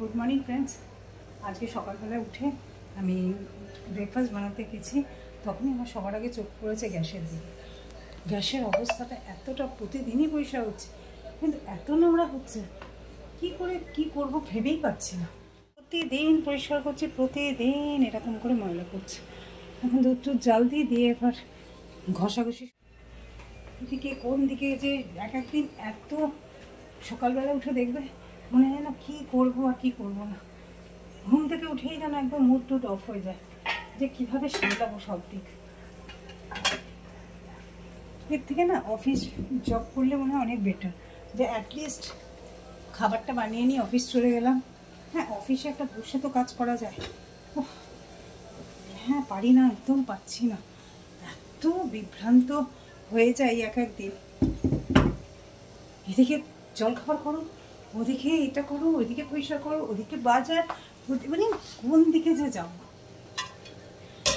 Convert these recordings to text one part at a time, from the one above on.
Good morning friends. আজকে সকালবেলায় উঠে আমি ব্রেকফাস্ট বানাতে গেছি, তখনই আমার সবার আগে চোখ পড়েছে গ্যাসের দিকে। গ্যাসের অবস্থাটা এতটা, প্রতিদিনই পরিষ্কার হচ্ছে কিন্তু এত নোংরা হচ্ছে, কি করে কি করব ভেবেই পাচ্ছি না। প্রতিদিন পরিষ্কার করছি, প্রতিদিন এরকম করে ময়লা করছে। এখন দুধ জাল দিয়ে এবার ঘষাঘষি। এদিকে কোন দিকে যে এক একদিন এত সকালবেলা উঠে দেখবে মনে হয় না কী করবো আর কী করবো না। ঘুম থেকে উঠেই যেন একদম মুড টুড অফ হয়ে যায় যে কীভাবে সামলাবো সব দিক। এর থেকে না অফিস জব করলে মনে হয় অনেক বেটার, যে অ্যাটলিস্ট খাবারটা বানিয়ে নিয়ে অফিস চলে গেলাম। হ্যাঁ, অফিসে একটা বসে তো কাজ করা যায়। হ্যাঁ, পারি না, একদম পাচ্ছি না, এত বিভ্রান্ত হয়ে যায় এক একদিন। এদিকে জল খাবার করো, ওদিকে এটা করো, ওইদিকে পরিষ্কার করো, ওদিকে বাজার, মানে কোন দিকে যে যাবো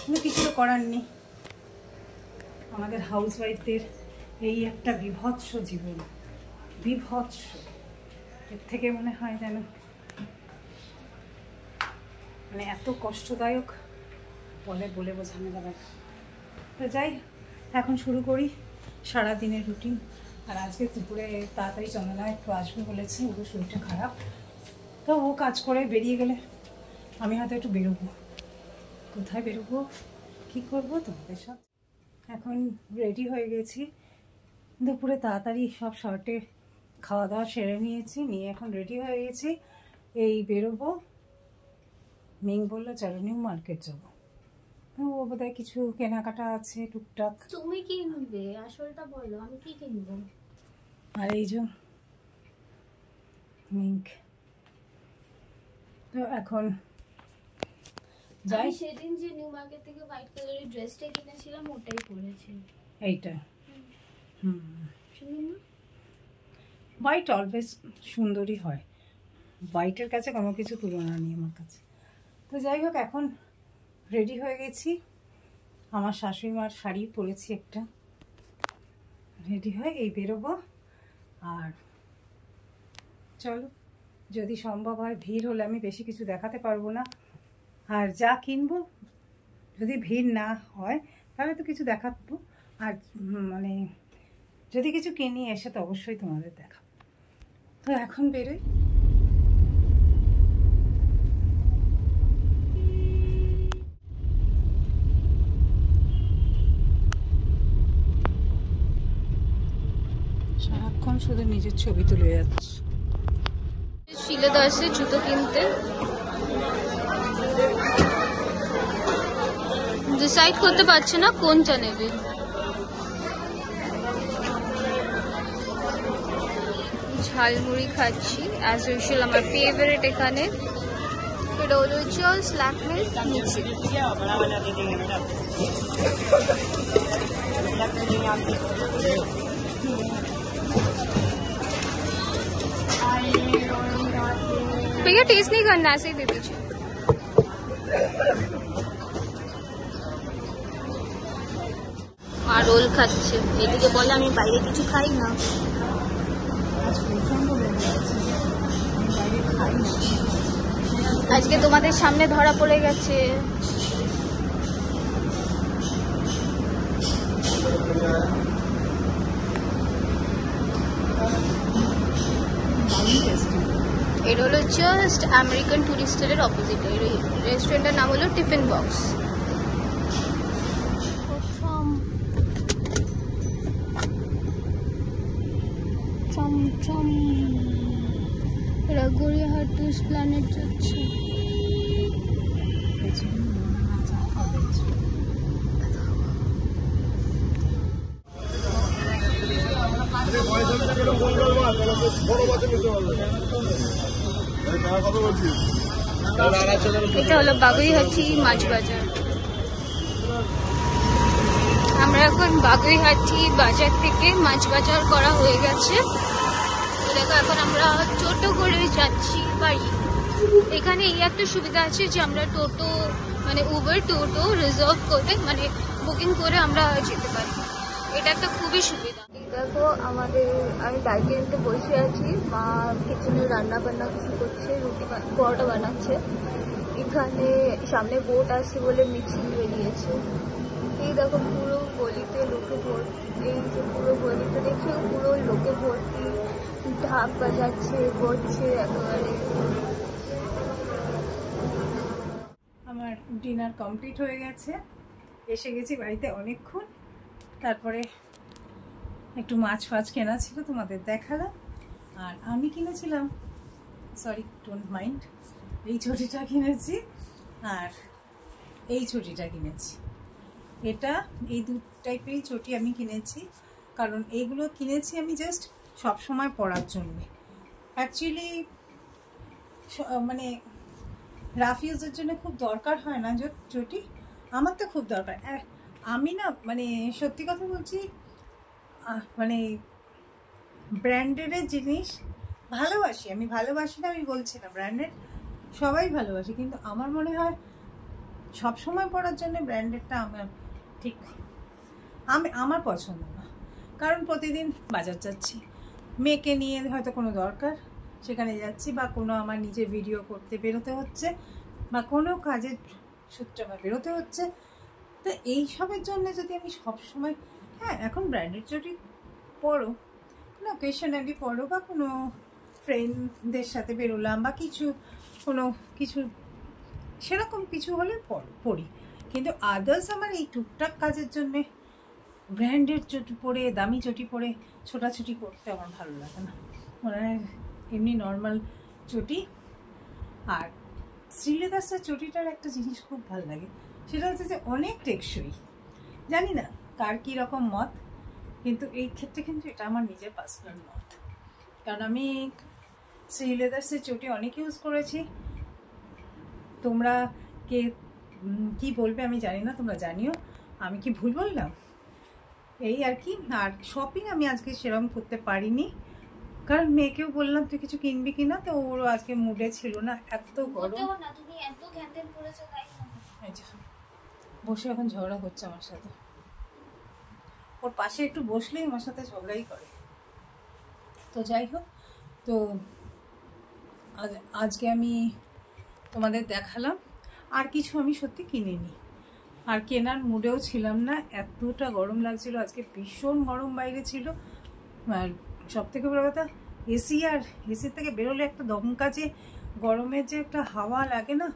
কোনো কিছু তো করার নেই। আমাদের হাউস ওয়াইফদের এই একটা বিভৎস জীবন, বিভৎস। এর থেকে মনে হয় যেন মানে এত কষ্টদায়ক বলে বোঝানো যাবে না। তো যাই, এখন শুরু করি সারাদিনের রুটিন। আর আজকে দুপুরে তাড়াতাড়ি চন্দনা একটু আসবে বলেছে, ওর শরীরটা খারাপ। তো ও কাজ করে বেরিয়ে গেলে আমি হয়তো একটু বেরোবো। কোথায় বেরোবো, কী করবো তোমাদের সাথে। এখন রেডি হয়ে গেছি, দুপুরে তাড়াতাড়ি সব শর্টে খাওয়া দাওয়া সেরে নিয়েছি, নিয়ে এখন রেডি হয়ে গেছি, এই বেরোবো। মিং বললো চলো নিউ মার্কেট যাবো। ও বোধহয় কিছু কেনাকাটা আছে টুকটাক। তুমি কি কিনবে আসলটা বলো, আমি কি কিনবো? আর এই যে মিঙ্ক তো এখন যাই। সেদিন যে নিউ মার্কেট থেকে হোয়াইট কালারের ড্রেসটা কিনেছিলাম ওটাই পরেছি। এইটা হোয়াইট অলওয়েজ সুন্দরই হয়, হোয়াইটের কাছে কোনো কিছু তুলনা নেই আমার কাছে। তো যাই হোক, এখন রেডি হয়ে গেছি। আমার শাশুড়ি মার শাড়ি পরেছি একটা, রেডি হয়ে এই বেরোবো। আর চলো, যদি সম্ভব হয়, ভিড় হলে আমি বেশি কিছু দেখাতে পারবো না। আর যা কিনবো যদি ভিড় না হয় তাহলে তো কিছু দেখাবো। আর মানে যদি কিছু কিনি এসে তো অবশ্যই তোমাদের দেখাবো। তো এখন বেরোই। সারাক্ষণ শুধু নিজের ছবি তুলে যাচ্ছে। শিলাদাসে জুতো কিনতে ডিসাইড করতে পারছে না কোনটা নেবে। ঝালমুড়ি খাচ্ছি অ্যাজ ইউজুয়াল, আমার ফেভারিট এখানে। এটা হলো স্ল্যাক মিল্ক নিচে। भैया टेस्ट नहीं करना, ऐसे ही दे दीजिए। আর রোল খাচ্ছে, এদিকে বলে আমি বাইরে কিছু খাই না। আজকে তোমাদের সামনে ধরা পড়ে গেছে। এটা হলো জাস্ট আমেরিকান টুরিস্টের অপোজিটে। রেস্টুরেন্টের নাম হলো টিফিন বক্স। এরা গড়িয়াহাট টুরিস্ট প্ল্যানেট যাচ্ছে। এটা হলো বাগুইহাটি মাছ বাজার। আমরা এখন বাগুইহাটি বাজার থেকে মাছ বাজার করা হয়ে গেছে। দেখো এখন আমরা টোটো করে যাচ্ছি বাড়ি। এখানে এই একটা সুবিধা আছে যে আমরা টোটো মানে উবার টোটো রিজার্ভ করে মানে বুকিং করে আমরা যেতে পারি। এটা একটা খুবই সুবিধা। দেখো আমি ব্যালকনিতে বসে আছি, মা কিচেনে রান্না বান্না কিছু করছে, রুটি পরোটা বানাচ্ছে। এখানে সামনে বোট আসছে বলে মিছিল বেরিয়েছে। এই দেখো পুরো গলিতে লোকে ভর্তি, এই যে পুরো গলিতে দেখছো পুরো লোকে ভর্তি, ঢাক বাজাচ্ছে, করছে একেবারে। আমার ডিনার কমপ্লিট হয়ে গেছে, এসে গেছি বাড়িতে অনেকক্ষণ। তারপরে একটু মাছ ফাছ কেনা ছিল, তোমাদের দেখালাম। আর আমি কিনেছিলাম, সরি ডোন্ট মাইন্ড, এই ছটিটা কিনেছি আর এই ছটিটা কিনেছি। এই দু টাইপেরই চটি আমি কিনেছি, কারণ এইগুলো কিনেছি আমি জাস্ট সব সময় পরার জন্য। অ্যাকচুয়ালি মানে রাফ ইউজের জন্য খুব দরকার হয় না চটি, আমার তো খুব দরকার। আমি না মানে সত্যি কথা বলছি, মানে ব্র্যান্ডেডের জিনিস ভালোবাসি। আমি ভালোবাসি না আমি বলছি না, ব্র্যান্ডেড সবাই ভালোবাসি, কিন্তু আমার মনে হয় সব সময় পরার জন্য ব্র্যান্ডেডটা আমার ঠিক আমার পছন্দ না। কারণ প্রতিদিন বাজার যাচ্ছি, মেয়েকে নিয়ে হয়তো কোনো দরকার সেখানে যাচ্ছি, বা কোনো আমার নিজের ভিডিও করতে বেরোতে হচ্ছে, বা কোনো কাজের সূত্রে আমার বেরোতে হচ্ছে। তো এইসবের জন্য যদি আমি সবসময়, হ্যাঁ এখন ব্র্যান্ডেড চটি পরো, কোনো অকেশনালি পরো, বা কোনো ফ্রেন্ডদের সাথে বেরোলাম বা কিছু সেরকম কিছু হলে পরি, কিন্তু আদার্স আমার এই টুকটাক কাজের জন্যে ব্র্যান্ডেড চটি পরে, দামি চটি পরে ছোটাছুটি করতে আমার ভালো লাগে না। মনে হয় এমনি নর্মাল চটি। আর শ্রীলেদার্সের চটিটার একটা জিনিস খুব ভালো লাগে, সেটা হচ্ছে যে অনেক টেকসই। জানি না কার কী রকম মত, কিন্তু এই ক্ষেত্রে কিন্তু এটা আমার নিজের পার্সোনাল মত। কারণ আমি শ্রীলেদার্সের চটি অনেক ইউজ করেছি। তোমরা কি বলবে আমি জানি না, তোমরা জানিও। আমি কি ভুল বললাম এই আর কি। আর শপিং আমি আজকে সেরকম করতে পারিনি, কারণ মেয়েকেও বললাম তুই কিছু কিনবি কিনা, তো ওরও আজকে মুডে ছিল না। এত গরম, বসে এখন ঝগড়া করছে আমার সাথে। ওর পাশে একটু বসলেই আমার সাথে ঝগড়াই করে। তো যাই হোক, তো আজকে আমি তোমাদের দেখালাম। আর কিছু আমি সত্যি কিনিনি, আর কেনার মুডেও ছিলাম না, এতটা গরম লাগছিল আজকে, ভীষণ গরম বাইরে ছিল। আর সব থেকে বড় কথা, এসির থেকে বেরোলে একটা দমকা যে গরমের যে একটা হাওয়া লাগে না,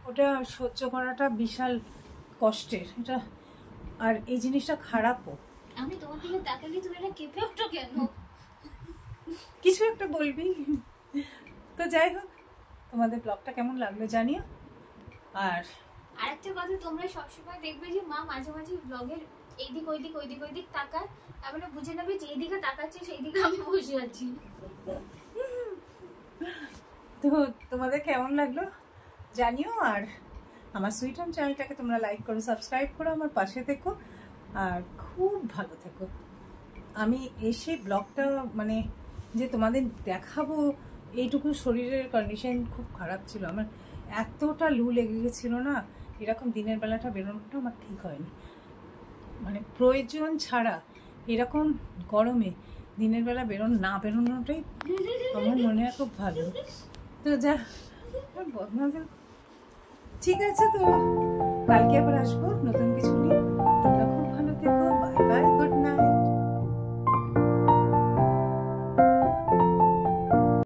ওটা সহ্য করাটা বিশাল কষ্টের এটা। আর এই জিনিসটা খারাপও। আমি তোমার দিকে তাকালে তুমি না কেঁপে ওঠো কেন? কিছু একটা বলবি। তো যাই হোক, তোমাদের ব্লগটা কেমন লাগলো জানিও। আর আরেকটা কথা, তোমরা সবসময় দেখবে যে মা মাঝে মাঝে ব্লগের এইদিক ওইদিক তাকায়, তারপরে বুঝে নেবে যে এইদিকে তাকাচ্ছে সেই দিকে আমি বসে আছি। তো তোমাদের কেমন লাগলো জানিও। আর আমার সুইট হোম চ্যানেলটাকে তোমরা লাইক করো, সাবস্ক্রাইব করো, আমার পাশে থেকো, আর খুব ভালো থেকো। আমি এসে ব্লগটা মানে যে তোমাদের দেখাবো, এইটুকু শরীরের কন্ডিশন খুব খারাপ ছিল আমার, এতটা লু লেগে গেছিলো না, এরকম দিনের বেলাটা বেরোনোটা আমার ঠিক হয়নি। মানে প্রয়োজন ছাড়া এরকম গরমে দিনের বেলা বেরোনোটাই আমার মনে হয় খুব ভালো। তো যা বদমাশ, ঠিক আছে, তো কালকে আবার আসবো নতুন কিছু নিয়ে।